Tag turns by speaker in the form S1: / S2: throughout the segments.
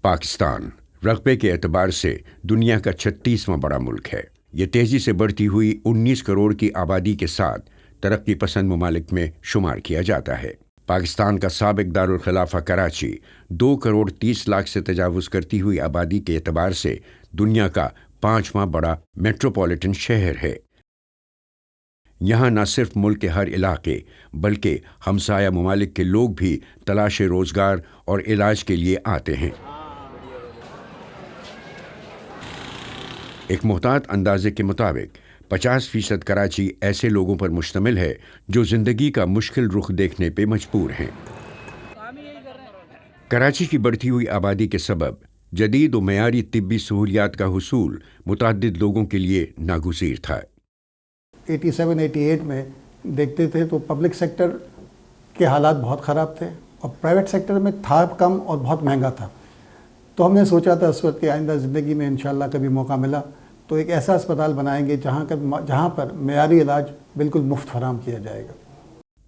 S1: पाकिस्तान रकबे के एतबार से दुनिया का 36वां बड़ा मुल्क है। ये तेज़ी से बढ़ती हुई 19 करोड़ की आबादी के साथ तरक्की पसंद ममालिक में शुमार किया जाता है। पाकिस्तान का साबिक दारुल खिलाफा कराची 2 करोड़ 30 लाख से तजावुज़ करती हुई आबादी के एतबार से दुनिया का 5वां बड़ा मेट्रोपॉलिटन शहर है। यहाँ न सिर्फ मुल्क के हर इलाके बल्कि हमसाया ममालिक के लोग भी तलाश रोज़गार और इलाज के लिए आते हैं। एक मुहतात अंदाजे के मुताबिक 50% कराची ऐसे लोगों पर मुश्तमिल है जो ज़िंदगी का मुश्किल रुख देखने पे मजबूर हैं। कराची की बढ़ती हुई आबादी के सबब जदीद व मयारी तिब्बी सहूलियात का हुसूल मुतअद्दिद लोगों के लिए नागुज़ीर था।
S2: 87-88 में देखते थे तो पब्लिक सेक्टर के हालात बहुत ख़राब थे और प्राइवेट सेक्टर में था कम और बहुत महंगा था। तो हमने सोचा था इस वक्त कि आइंदा ज़िंदगी में इंशाअल्लाह कभी मौका मिला तो एक ऐसा अस्पताल बनाएंगे जहाँ पर मेयारी इलाज बिल्कुल मुफ्त फराहम किया जाएगा।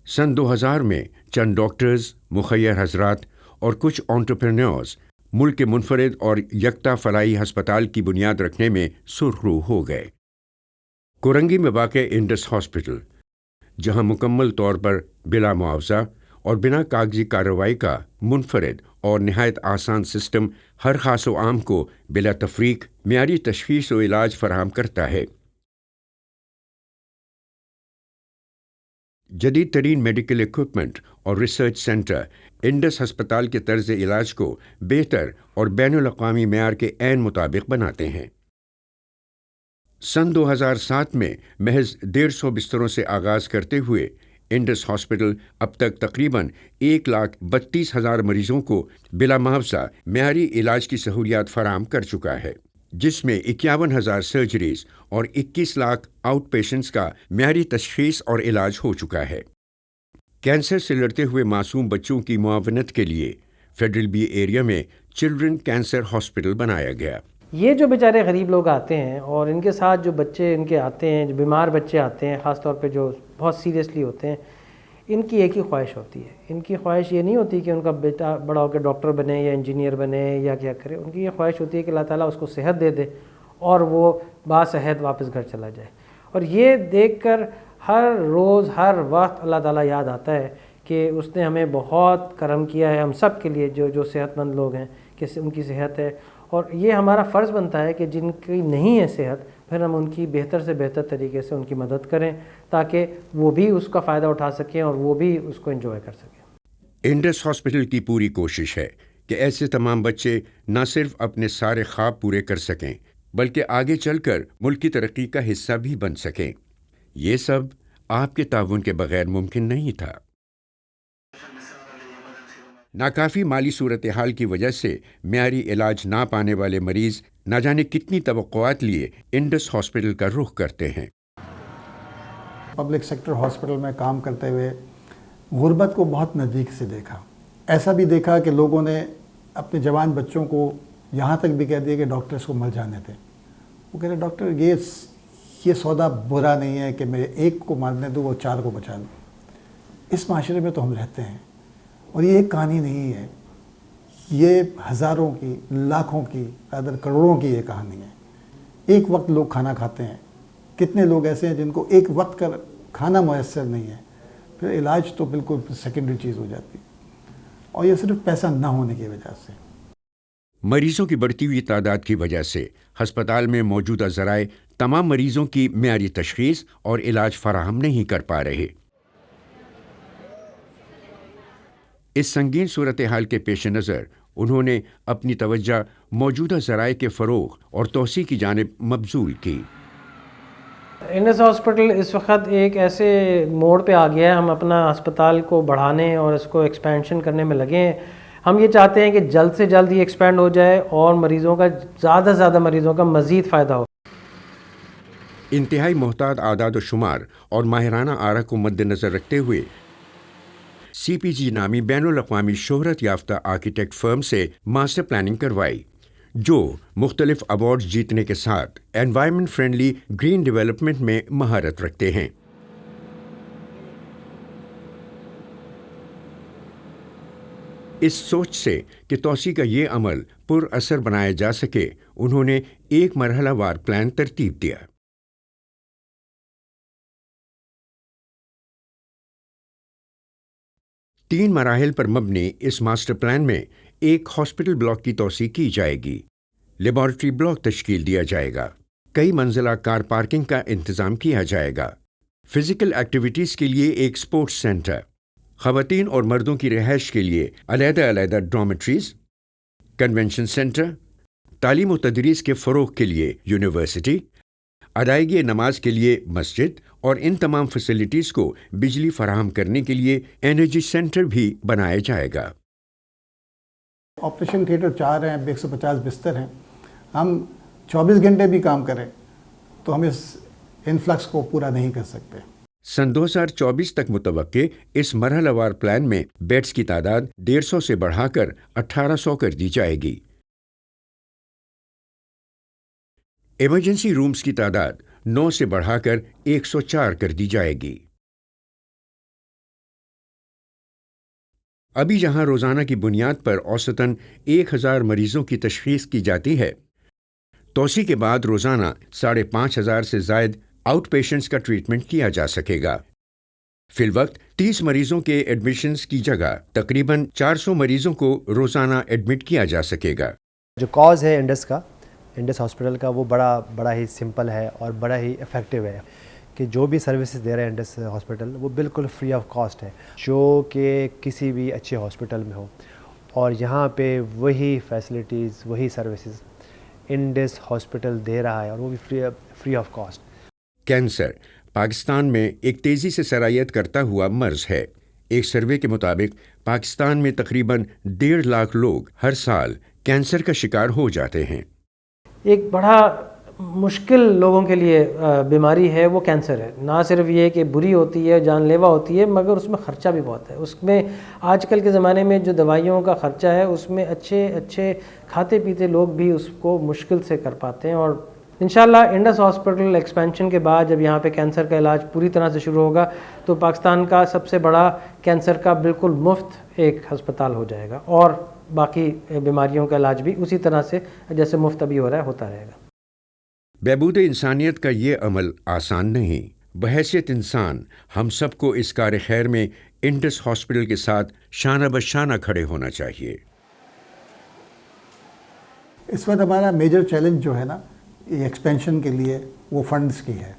S1: सन 2000 में चंद डॉक्टर्स, मुखय्यर हजरात और कुछ एंटरप्रेन्योर्स मुल्क के मुनफरिद और यकता फलाई हस्पताल की बुनियाद रखने में सुरखरू हो गए। कोरंगी में वाक़ इंडस हॉस्पिटल, जहाँ मुकम्मल तौर पर बिला मुआवजा और बिना कागजी कार्रवाई का मुनफरिद और नहायत आसान सिस्टम हर खास व आम को बिला तफरीक मियारी तशख़ीस व इलाज फराहम करता है। जदीद तरीन मेडिकल इक्विपमेंट और रिसर्च सेंटर इंडस हस्पताल के तर्ज़ इलाज को बेहतर और बैनुल अक़वामी मेयार के ऐन मुताबिक बनाते हैं। सन 2007 में महज 150 बिस्तरों से आगाज़ करते हुए इंडस हॉस्पिटल अब तक तकरीबन 1,32,000 मरीज़ों को बिला मुआवजा मेयारी इलाज की सहूलियात फराहम कर चुका है, जिसमें 51,000 सर्जरीज़ और 21 लाख आउट पेशेंट्स का मेयारी तशख़ीस और इलाज हो चुका है। कैंसर से लड़ते हुए मासूम बच्चों की मुआवनत के लिए फेडरल बी एरिया में चिल्ड्रन कैंसर हॉस्पिटल बनाया गया।
S3: ये जो बेचारे गरीब लोग आते हैं और इनके साथ जो बच्चे इनके आते हैं, जो बीमार बच्चे आते हैं, ख़ास तौर पे जो बहुत सीरियसली होते हैं, इनकी एक ही ख्वाहिश होती है। इनकी ख्वाहिश ये नहीं होती कि उनका बेटा बड़ा होकर डॉक्टर बने या इंजीनियर बने या क्या करे। उनकी ये ख्वाहिश होती है कि अल्लाह ताला उसको सेहत दे दे और वो बासेहत वापस घर चला जाए। और ये देखकर हर रोज़ हर वक्त अल्लाह ताला याद आता है कि उसने हमें बहुत करम किया है हम सब के लिए, जो सेहतमंद लोग हैं, कि उनकी सेहत है। और ये हमारा फ़र्ज़ बनता है कि जिनकी नहीं है सेहत, फिर हम उनकी बेहतर से बेहतर तरीके से उनकी मदद करें ताकि वो भी उसका फ़ायदा उठा सकें और वो भी उसको एंजॉय कर सकें।
S1: इंडस हॉस्पिटल की पूरी कोशिश है कि ऐसे तमाम बच्चे न सिर्फ अपने सारे ख्वाब पूरे कर सकें बल्कि आगे चलकर मुल्क की तरक्की का हिस्सा भी बन सकें। ये सब आपके ताउन के बगैर मुमकिन नहीं था। नाकाफ़ी माली सूरत हाल की वजह से मेयारी इलाज ना पाने वाले मरीज़ न जाने कितनी तवक्कुआत लिए इंडस हॉस्पिटल का रुख करते हैं।
S2: पब्लिक सेक्टर हॉस्पिटल में काम करते हुए गुर्बत को बहुत नज़दीक से देखा। ऐसा भी देखा कि लोगों ने अपने जवान बच्चों को यहाँ तक भी कह दिया कि डॉक्टर्स को मर जाने दें। वो कह रहे डॉक्टर ये सौदा बुरा नहीं है कि मैं एक को मारने दूँ और 4 को बचा लूँ। इस माशरे में तो हम रहते हैं और ये एक कहानी नहीं है, ये हज़ारों की, लाखों की, अदर करोड़ों की ये कहानी है। एक वक्त लोग खाना खाते हैं, कितने लोग ऐसे हैं जिनको एक वक्त का खाना मुयस्सर नहीं है, फिर इलाज तो बिल्कुल सेकेंडरी चीज़ हो जाती है और ये सिर्फ पैसा ना होने की वजह से।
S1: मरीज़ों की बढ़ती हुई तादाद की वजह से हस्पताल में मौजूदा ज़राए तमाम मरीज़ों की मेयारी तशख़ीस और इलाज फराहम नहीं कर पा रहे। इस संगीन सूरत हाल के पेश नज़र उन्होंने अपनी तवज्जो मौजूदा ज़राए के फ़रोग़ और तोसी की जानिब मबज़ूल की।
S3: इंडस हॉस्पिटल इस वक्त एक ऐसे मोड़ पे आ गया है, हम अपना अस्पताल को बढ़ाने और इसको एक्सपेंशन करने में लगे हैं। हम ये चाहते हैं कि जल्द से जल्द ये एक्सपेंड हो जाए और मरीज़ों का ज़्यादा से ज़्यादा मरीज़ों का मज़ीद फ़ायदा हो।
S1: इंतहाई मोहतात आदाद व शुमार और माहिराना आरा को मद्देनज़र रखते हुए CPG नामी बैनुल अक़वामी शोहरत याफ्ता आर्किटेक्ट फर्म से मास्टर प्लानिंग करवाई, जो मुख्तलिफ अवार्ड्स जीतने के साथ एनवायरनमेंट फ्रेंडली ग्रीन डेवलपमेंट में महारत रखते हैं। اس سوچ سے کہ توسیع کا یہ عمل پر اثر بنایا جا سکے، انہوں نے ایک مرحلہ وار پلان ترتیب دیا۔ 3 مراحل پر مبنی اس ماسٹر پلان میں ایک ہاسپٹل بلاک کی توسیع کی جائے گی، لیبارٹری بلاک تشکیل دیا جائے گا، کئی منزلہ کار پارکنگ کا انتظام کیا جائے گا، فزیکل ایکٹیویٹیز کے لیے ایک سپورٹس سینٹر، خواتین اور مردوں کی رہائش کے لیے علیحدہ ڈارمیٹریز، کنونشن سینٹر، تعلیم و تدریس کے فروغ کے لیے یونیورسٹی، ادائیگی نماز کے لیے مسجد، اور ان تمام فیسلٹیز کو بجلی فراہم کرنے کے لیے انرجی سینٹر بھی بنایا جائے گا۔
S2: آپریشن تھیٹر 4 ہیں، 150 بستر ہیں، ہم 24 گھنٹے بھی کام کریں تو ہم اس انفلکس کو پورا نہیں کر سکتے۔
S1: سن 2024 تک متوقع اس مرحلہ وار پلان میں بیڈز کی تعداد 150 سے بڑھا کر 1800 کر دی جائے گی۔ ایمرجنسی رومز کی تعداد 9 سے بڑھا کر 104 کر دی جائے گی۔ ابھی جہاں روزانہ کی بنیاد پر اوسطاً 1000 مریضوں کی تشخیص کی جاتی ہے، توسیع کے بعد روزانہ 5500 سے زائد آؤٹ پیشنٹس کا ٹریٹمنٹ کیا جا سکے گا۔ فی الوقت 30 مریضوں کے ایڈمیشنز کی جگہ تقریباً 400 مریضوں کو روزانہ ایڈمٹ کیا جا سکے گا۔
S4: جو کاز ہے انڈس ہاسپٹل کا، وہ بڑا ہی سمپل ہے اور بڑا ہی افیکٹو ہے کہ جو بھی سروسز دے رہے ہیں انڈس ہاسپٹل وہ بالکل فری آف کاسٹ ہے، جو کہ کسی بھی اچھے ہاسپٹل میں ہو، اور یہاں پہ وہی فیسلٹیز وہی سروسز انڈس ہاسپٹل دے رہا ہے، اور وہ بھی free of cost.
S1: Cancer Pakistan میں ایک تیزی سے سرایت کرتا ہوا مرض ہے۔ ایک سروے کے مطابق پاکستان میں تقریباً 1.5 لاکھ لوگ ہر سال کینسر کا شکار ہو جاتے ہیں۔ ایک
S3: بڑا مشکل لوگوں کے لیے بیماری ہے وہ کینسر ہے۔ نہ صرف یہ کہ بری ہوتی ہے، جان لیوا ہوتی ہے، مگر اس میں خرچہ بھی بہت ہے۔ اس میں آج کل کے زمانے میں جو دوائیوں کا خرچہ ہے، اس میں اچھے کھاتے پیتے لوگ بھی اس کو مشکل سے کر پاتے ہیں۔ اور انشاءاللہ انڈس ہاسپٹل ایکسپینشن کے بعد جب یہاں پہ کینسر کا علاج پوری طرح سے شروع ہوگا تو پاکستان کا سب سے بڑا کینسر کا بالکل مفت ایک ہسپتال ہو جائے گا، اور باقی بیماریوں کا علاج بھی اسی طرح سے جیسے مفت ابھی ہو رہا ہے ہوتا رہے گا۔
S1: بہبود انسانیت کا یہ عمل آسان نہیں۔ بحیثیت انسان ہم سب کو اس کار خیر میں انڈس ہاسپٹل کے ساتھ شانہ بشانہ کھڑے ہونا چاہیے۔
S2: اس وقت ہمارا میجر چیلنج جو ہے نا یہ ایکسپینشن کے لیے وہ فنڈز کی ہے،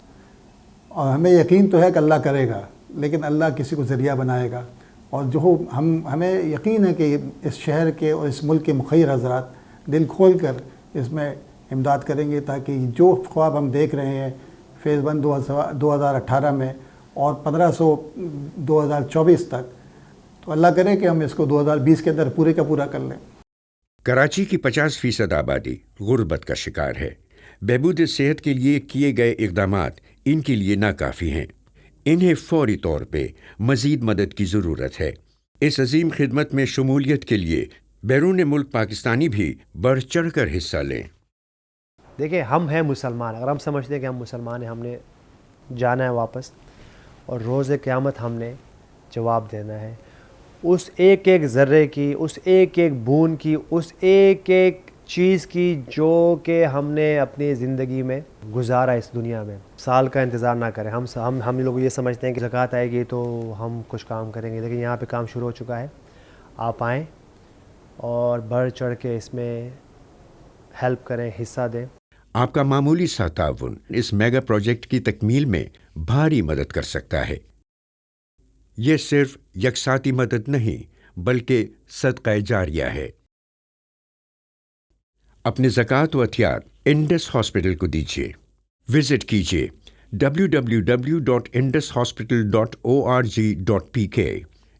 S2: اور ہمیں یقین تو ہے کہ اللہ کرے گا، لیکن اللہ کسی کو ذریعہ بنائے گا، اور جو ہمیں یقین ہے کہ اس شہر کے اور اس ملک کے مخیر حضرات دل کھول کر اس میں امداد کریں گے، تاکہ جو خواب ہم دیکھ رہے ہیں فیز 1 2018 میں اور 1500 2024 تک، تو اللہ کرے کہ ہم اس کو 2020 کے اندر پورے کا پورا کر لیں۔
S1: کراچی کی 50% آبادی غربت کا شکار ہے۔ بہبود صحت کے لیے کیے گئے اقدامات ان کے لیے ناکافی ہیں۔ انہیں فوری طور پہ مزید مدد کی ضرورت ہے۔ اس عظیم خدمت میں شمولیت کے لیے بیرون ملک پاکستانی بھی بڑھ چڑھ کر حصہ لیں۔
S4: دیکھیں، ہم ہیں مسلمان، اگر ہم سمجھتے ہیں کہ ہم مسلمان ہیں، ہم نے جانا ہے واپس، اور روز قیامت ہم نے جواب دینا ہے اس ایک ایک ذرے کی، اس ایک ایک بوند کی، اس ایک ایک چیز کی جو کہ ہم نے اپنی زندگی میں گزارا اس دنیا میں۔ سال کا انتظار نہ کریں۔ ہم لوگ یہ سمجھتے ہیں کہ زکوٰۃ آئے گی تو ہم کچھ کام کریں گے، لیکن یہاں پہ کام شروع ہو چکا ہے۔ آپ آئیں اور بڑھ چڑھ کے اس میں ہیلپ کریں، حصہ دیں۔
S1: آپ کا معمولی سا تعاون اس میگا پروجیکٹ کی تکمیل میں بھاری مدد کر سکتا ہے۔ یہ صرف یکساتی مدد نہیں بلکہ صدقہ جاریہ ہے۔ اپنے زکوٰۃ و عطیات انڈس ہاسپٹل کو دیجیے۔ وزٹ کیجیے www.indushospital.org.pk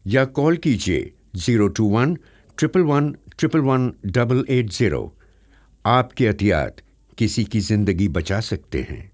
S1: یا کال کیجیے 021-111-111-880۔ آپ کے عطیات کسی کی زندگی بچا سکتے ہیں۔